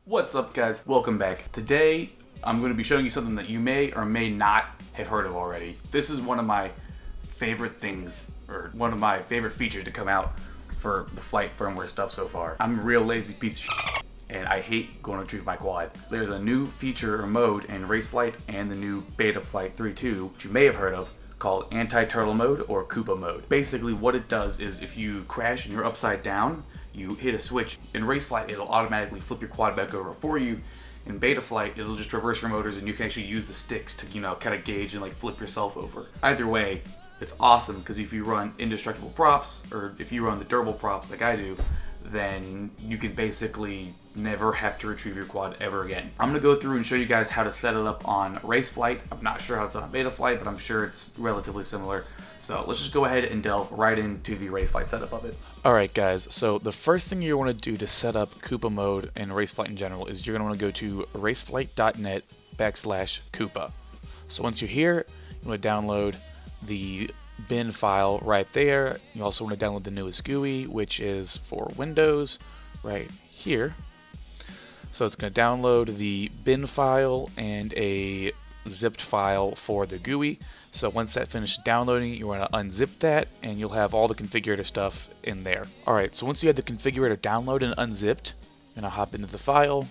What's up, guys? Welcome back. Today I'm going to be showing you something that you may or may not have heard of already. This is one of my favorite things, or one of my favorite features to come out for the flight firmware stuff so far. I'm a real lazy piece of shit, and I hate going to retrieve my quad. There's a new feature or mode in Raceflight and the new Beta Flight 3.2, which you may have heard of, called Anti-Turtle Mode or QUOPA mode. Basically what it does is if you crash and you're upside down, you hit a switch. In Raceflight, it'll automatically flip your quad back over for you. In Beta Flight, it'll just reverse your motors and you can actually use the sticks to, kind of gauge and flip yourself over. Either way, it's awesome because if you run indestructible props, or if you run the durable props like I do, then you can basically never have to retrieve your quad ever again. I'm gonna go through and show you guys how to set it up on Raceflight. I'm not sure how it's on Beta Flight, but I'm sure it's relatively similar. So let's just go ahead and delve right into the Raceflight setup of it. Alright guys, so the first thing you want to do to set up QUOPA mode and Raceflight in general is you're going to want to go to raceflight.net/QUOPA. So once you're here, you want to download the bin file right there. You also want to download the newest GUI, which is for Windows right here. So it's going to download the bin file and a zipped file for the GUI. So once that finishes downloading, you want to unzip that and you'll have all the configurator stuff in there. Alright, so once you have the configurator downloaded and unzipped, you're going to hop into the file,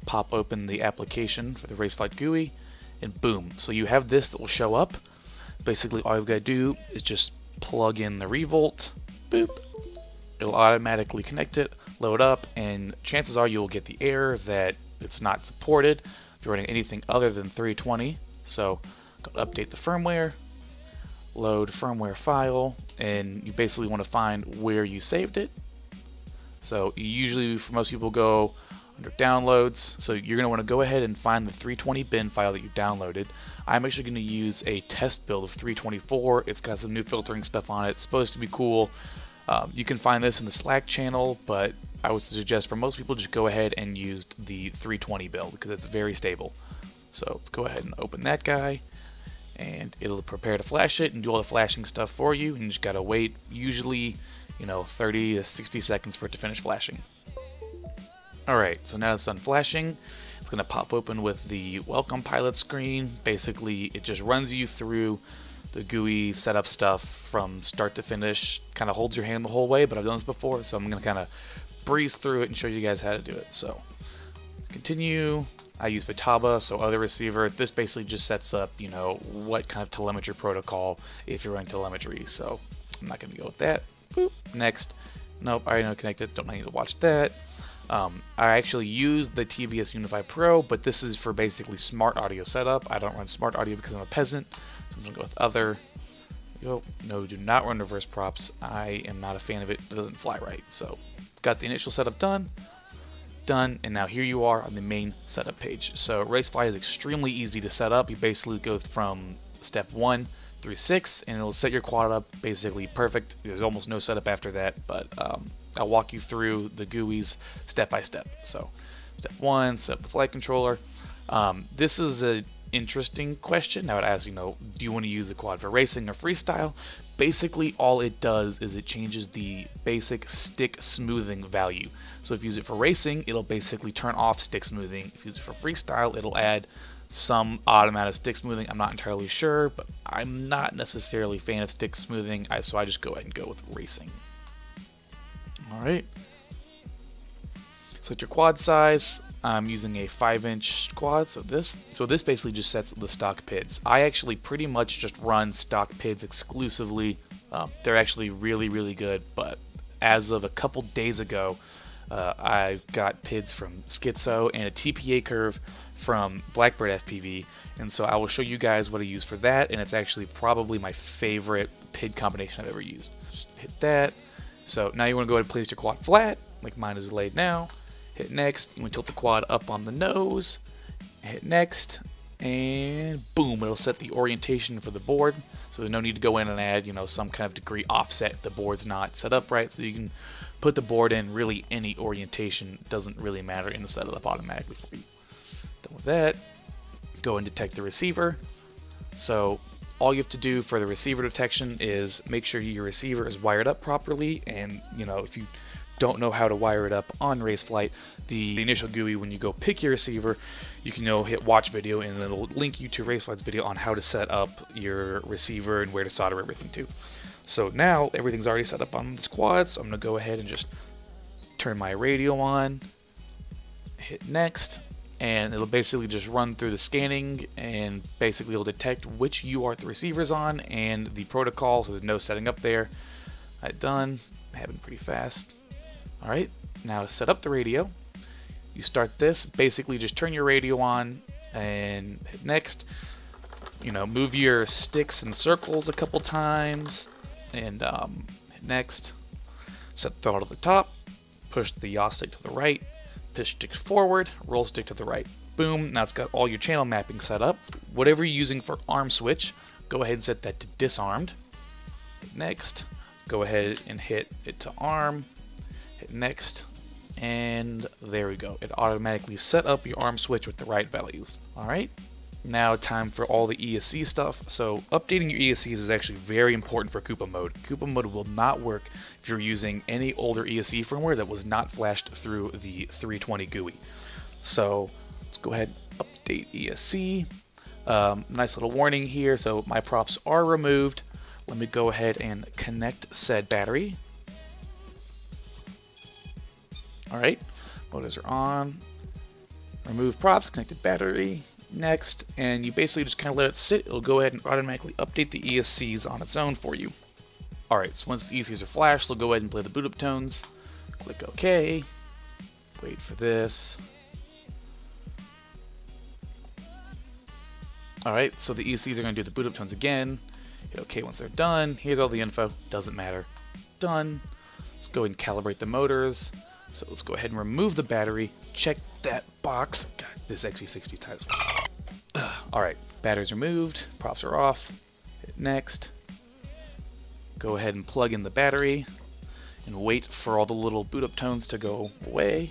pop open the application for the Raceflight GUI, and boom. So you have this that will show up. Basically all you've got to do is just plug in the revolt, boop, it'll automatically connect it, load up, and chances are you'll get the error that it's not supported if you're running anything other than 320. So go to update the firmware, load firmware file, and you basically want to find where you saved it. So usually for most people go under downloads, so you're going to want to go ahead and find the 320 bin file that you downloaded. I'm actually going to use a test build of 324. It's got some new filtering stuff on it. It's supposed to be cool. You can find this in the Slack channel, but I would suggest for most people just go ahead and use the 320 build because it's very stable. So let's go ahead and open that guy, and it'll prepare to flash it and do all the flashing stuff for you, and you just gotta wait usually 30 to 60 seconds for it to finish flashing. Alright, so now it's done flashing. It's gonna pop open with the welcome pilot screen. Basically it just runs you through the GUI setup stuff from start to finish, kind of holds your hand the whole way, but I've done this before, so I'm gonna kind of breeze through it and show you guys how to do it. So continue. I use Vitaba, so other receiver. This basically just sets up, what kind of telemetry protocol if you're running telemetry. So I'm not going to go with that. Boop. Next. Nope, I already know connected. Don't need to watch that. I actually use the TBS Unify Pro, but this is for basically smart audio setup. I don't run smart audio because I'm a peasant. So I'm going to go with other. No, do not run reverse props. I am not a fan of it. It doesn't fly right. So got the initial setup done, and now here you are on the main setup page. So Raceflight is extremely easy to set up. You basically go from step 1 through 6 and it'll set your quad up basically perfect. There's almost no setup after that, but I'll walk you through the GUIs step by step. So step 1, set up the flight controller. This is an interesting question. I would ask, do you want to use the quad for racing or freestyle? Basically all it does is it changes the basic stick smoothing value. So if you use it for racing, it'll basically turn off stick smoothing. If you use it for freestyle, it'll add some automatic stick smoothing. I'm not entirely sure, but I'm not necessarily a fan of stick smoothing, so I just go ahead and go with racing. Alright. Select your quad size. I'm using a 5-inch quad, so this basically just sets the stock PIDs. I actually pretty much just run stock PIDs exclusively. They're actually really, really good, but as of a couple days ago, I got PIDs from Schizo and a TPA curve from Blackbird FPV, and so I will show you guys what I use for that, and it's actually probably my favorite PID combination I've ever used. Just hit that. So now you want to go ahead and place your quad flat, like mine is laid now. Hit next. You want to tilt the quad up on the nose. Hit next, and boom, it'll set the orientation for the board. So there's no need to go in and add, some kind of degree offset if the board's not set up right. So you can put the board in really any orientation. Doesn't really matter, and it'll set it up automatically for you. Done with that, go and detect the receiver. So all you have to do for the receiver detection is make sure your receiver is wired up properly, and if you don't know how to wire it up on RIIIPPING, the initial GUI, when you go pick your receiver, you can hit watch video and it'll link you to RIIIPPING's video on how to set up your receiver and where to solder everything to. So now everything's already set up on this quad, so I'm going to go ahead and just turn my radio on, hit next, and it'll basically just run through the scanning, and basically it'll detect which UART the receiver's on and the protocol, so there's no setting up there. Alright, done. Happened pretty fast. Alright, now to set up the radio, you start this, basically just turn your radio on and hit next. Move your sticks in circles a couple times and hit next. Set the throttle to the top, push the yaw stick to the right, push stick forward, roll stick to the right. Boom, now it's got all your channel mapping set up. Whatever you're using for arm switch, go ahead and set that to disarmed. Hit next, go ahead and hit it to arm, hit next, and there we go. It automatically set up your arm switch with the right values. Alright, now time for all the ESC stuff. So updating your ESCs is actually very important for QUOPA mode. QUOPA mode will not work if you're using any older ESC firmware that was not flashed through the 320 GUI. So let's go ahead and update ESC. Nice little warning here. So my props are removed. Let me go ahead and connect said battery. Alright, motors are on. Remove props, connected battery. Next, and you basically just kind of let it sit. It'll go ahead and automatically update the ESCs on its own for you. Alright, so once the ESCs are flashed, it'll go ahead and play the boot up tones. Click OK. Wait for this. Alright, so the ESCs are going to do the boot up tones again. Hit OK once they're done. Here's all the info. Doesn't matter. Done. Let's go ahead and calibrate the motors. So let's go ahead and remove the battery. Check that box. God, this XE60 is tight as fuck. Alright, batteries removed. Props are off. Hit next. Go ahead and plug in the battery. And wait for all the little boot up tones to go away.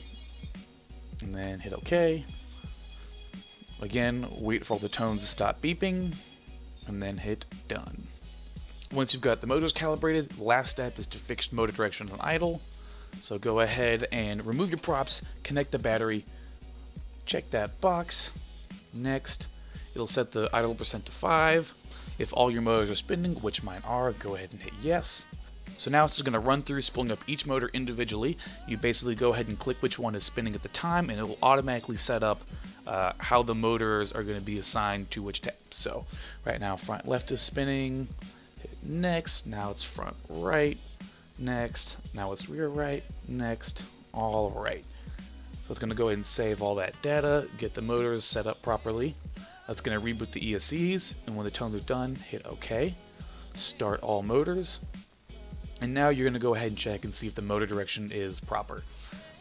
And then hit OK. Again, wait for all the tones to stop beeping. And then hit done. Once you've got the motors calibrated, the last step is to fix motor direction on idle. So go ahead and remove your props, connect the battery, check that box. Next, it'll set the idle percent to 5. If all your motors are spinning, which mine are, go ahead and hit yes. So now it's just going to run through spooling up each motor individually. You basically go ahead and click which one is spinning at the time, and it will automatically set up how the motors are going to be assigned to which tab. So right now front left is spinning, hit next, now it's front right, next, now it's rear right, next, all right. So it's going to go ahead and save all that data, get the motors set up properly. That's going to reboot the ESCs, and when the tones are done, hit OK. Start all motors. And now you're going to go ahead and check and see if the motor direction is proper.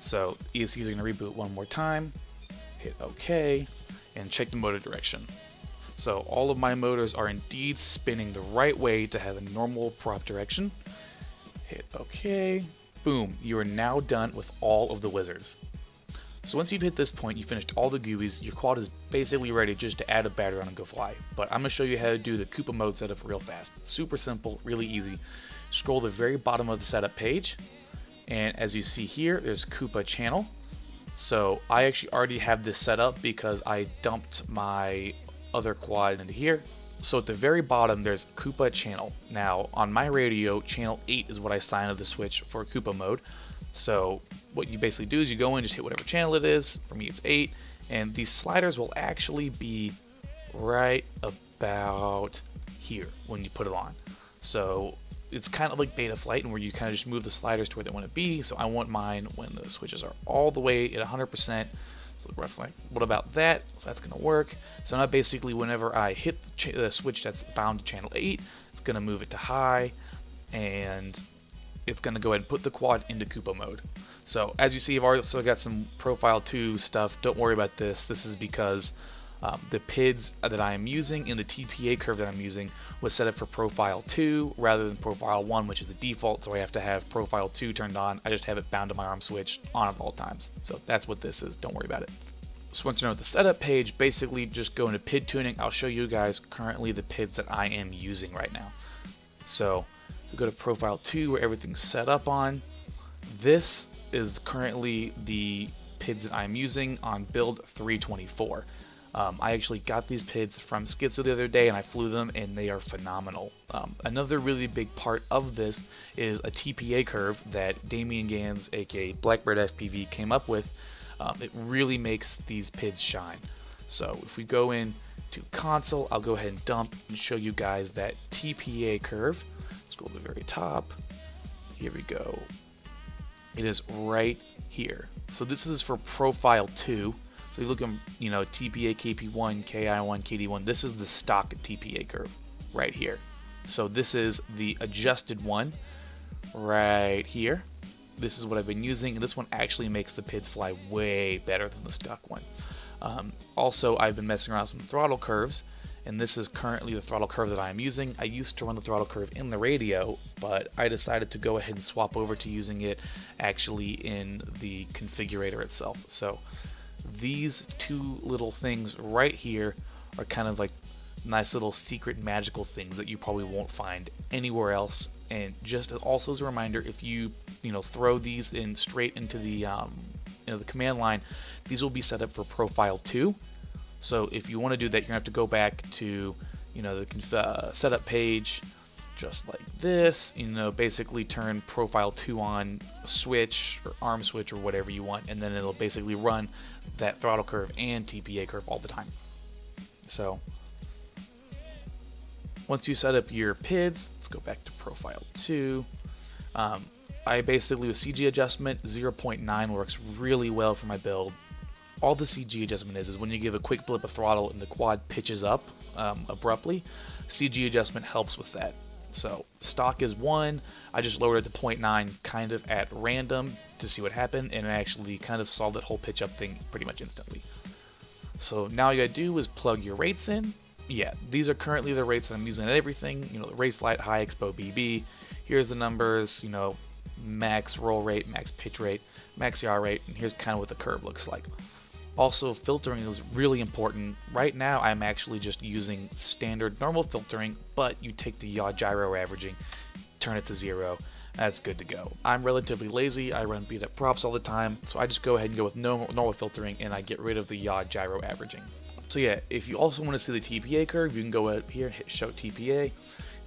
So ESCs are going to reboot one more time, hit OK, and check the motor direction. So all of my motors are indeed spinning the right way to have a normal prop direction. Hit OK. Boom. You are now done with all of the wizards. So once you've hit this point, you finished all the GUIs, your quad is basically ready just to add a battery on and go fly. But I'm going to show you how to do the QUOPA mode setup real fast. Super simple, really easy. Scroll to the very bottom of the setup page, and as you see here, there's QUOPA channel. So I actually already have this set up because I dumped my other quad into here. So at the very bottom, there's QUOPA channel. Now on my radio, channel 8 is what I assign to the switch for QUOPA mode. So what you basically do is you go in, just hit whatever channel it is. For me, it's 8, and these sliders will actually be right about here when you put it on. So it's kind of like beta flight, and where you kind of just move the sliders to where they want to be. So I want mine when the switches are all the way at 100%. So roughly, what about that? That's going to work. So now basically whenever I hit the switch that's bound to channel 8, it's going to move it to high, and it's going to go ahead and put the quad into QUOPA mode. So as you see, I've also got some Profile 2 stuff. Don't worry about this. This is because the PIDs that I am using and the TPA curve that I'm using was set up for Profile 2 rather than Profile 1, which is the default, so I have to have Profile 2 turned on. I just have it bound to my arm switch on at all times. So that's what this is. Don't worry about it. So once you're on the setup page, basically just go into PID tuning. I'll show you guys currently the PIDs that I am using right now. So we go to Profile 2 where everything's set up on. This is currently the PIDs that I'm using on build 324. I actually got these PIDs from Schizo the other day and I flew them and they are phenomenal. Another really big part of this is a TPA curve that Damian Gans, aka Blackbird FPV, came up with. It really makes these PIDs shine. So if we go in to console, I'll go ahead and dump and show you guys that TPA curve. Let's go to the very top. Here we go. It is right here. So this is for profile 2. So you look at, you know, TPA, KP1, KI1, KD1. This is the stock TPA curve right here. So this is the adjusted one right here. This is what I've been using, and this one actually makes the PIDs fly way better than the stock one. Also, I've been messing around with some throttle curves, and this is currently the throttle curve that I'm using. I used to run the throttle curve in the radio, but I decided to go ahead and swap over to using it actually in the configurator itself. So these two little things right here are kind of like nice little secret magical things that you probably won't find anywhere else. And just also as a reminder, if you throw these in straight into the the command line, these will be set up for profile 2. So if you want to do that, you're gonna have to go back to the setup page, just like this, basically turn profile 2 on, a switch or arm switch or whatever you want, and then it'll basically run that throttle curve and TPA curve all the time. So once you set up your PIDs, let's go back to profile 2. I basically, with CG adjustment, 0.9 works really well for my build. All the CG adjustment is when you give a quick blip of throttle and the quad pitches up abruptly. CG adjustment helps with that. So stock is 1. I just lowered it to 0.9 kind of at random to see what happened, and it actually kind of solved that whole pitch up thing pretty much instantly. So now all you gotta do is plug your rates in. Yeah, these are currently the rates that I'm using at everything. The race light, high expo, BB. Here's the numbers, max roll rate, max pitch rate, max yaw rate, and here's kind of what the curve looks like. Also, filtering is really important. Right now, I'm actually just using standard normal filtering, but you take the yaw gyro averaging, turn it to 0. That's good to go. I'm relatively lazy. I run beat up props all the time, so I just go ahead and go with normal filtering, and I get rid of the yaw gyro averaging. So yeah, if you also want to see the TPA curve, you can go up here and hit show TPA,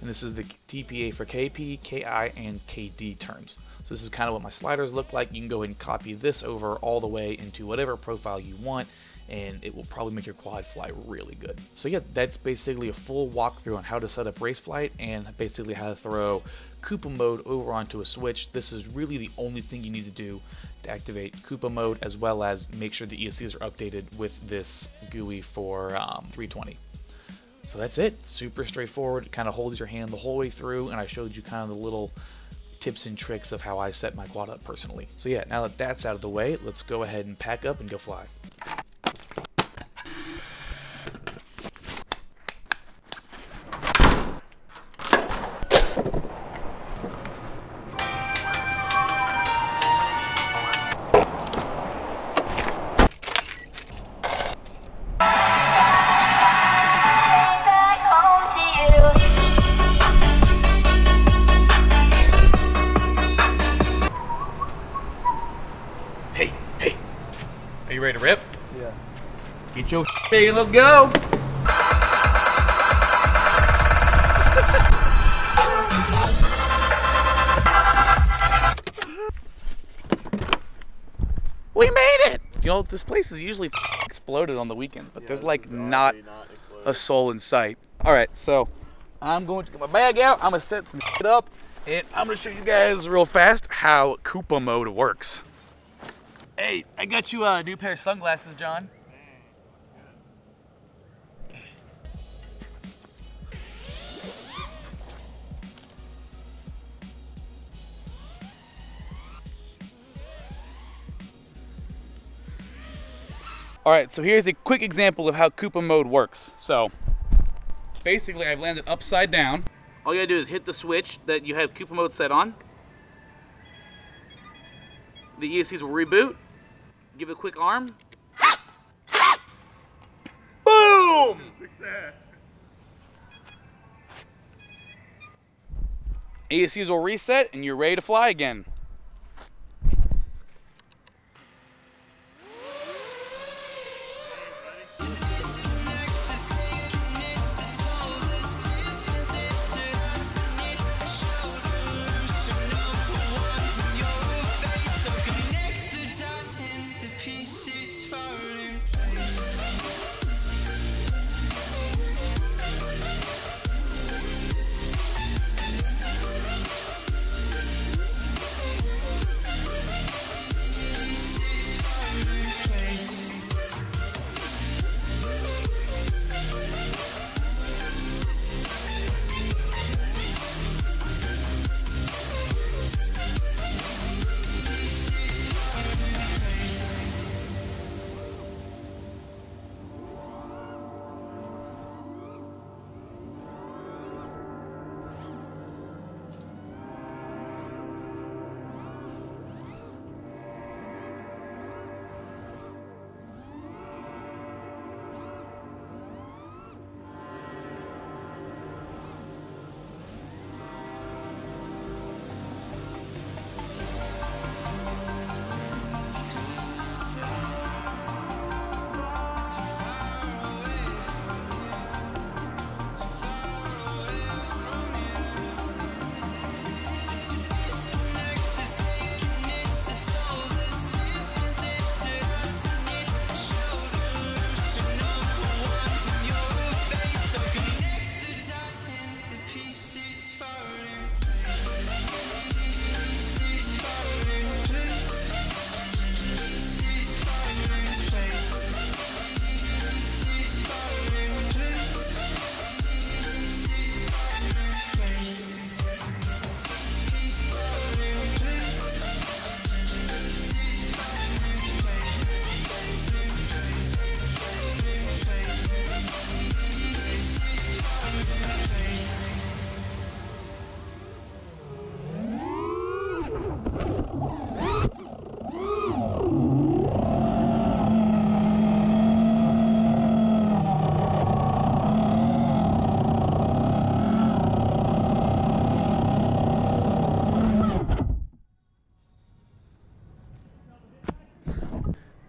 and this is the TPA for KP, KI, and KD terms. So this is kind of what my sliders look like. You can go ahead and copy this over all the way into whatever profile you want, and it will probably make your quad fly really good. So yeah, that's basically a full walkthrough on how to set up race flight and basically how to throw QUOPA mode over onto a switch. This is really the only thing you need to do to activate QUOPA mode, as well as make sure the ESCs are updated with this GUI for 320. So that's it. Super straightforward. It kind of holds your hand the whole way through, and I showed you kind of the little tips and tricks of how I set my quad up personally. So yeah, now that that's out of the way, let's go ahead and pack up and go fly. Are you ready to rip? Yeah. Get your ready, let's go! We made it! This place is usually exploded on the weekends, but there's like not a soul in sight. Alright, so I'm going to get my bag out, I'm gonna set some shit up, and I'm gonna show you guys real fast how QUOPA mode works. Hey, I got you a new pair of sunglasses, John. Alright, so here's a quick example of how QUOPA mode works. So, basically I've landed upside down. All you gotta do is hit the switch that you have QUOPA mode set on. The ESCs will reboot. Give it a quick arm. Boom! Success. ESCs will reset and you're ready to fly again.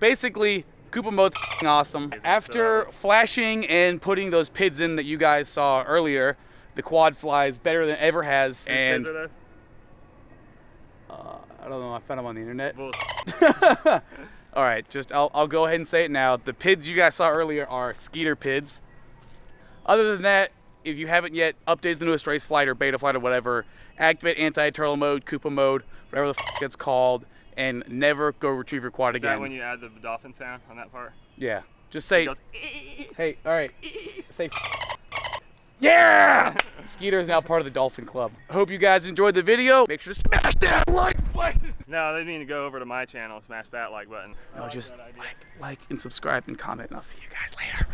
basically, QUOPA mode's awesome. After flashing and putting those PIDs in that you guys saw earlier, the quad flies better than it ever has. Whose PIDs are those? I don't know. I found them on the internet. All right, I'll go ahead and say it now. The PIDs you guys saw earlier are Skeeter PIDs. Other than that, if you haven't yet updated the newest race flight or beta flight or whatever, activate anti-turtle mode, QUOPA mode, whatever the f it's called, and never go retrieve your quad again. Is that when you add the dolphin sound on that part? Yeah. Just say, goes, hey, all right, say, yeah! Skeeter is now part of the Dolphin Club. I hope you guys enjoyed the video. Make sure to smash that like button. No, they need to go over to my channel and smash that like button. No, just like and subscribe and comment, and I'll see you guys later.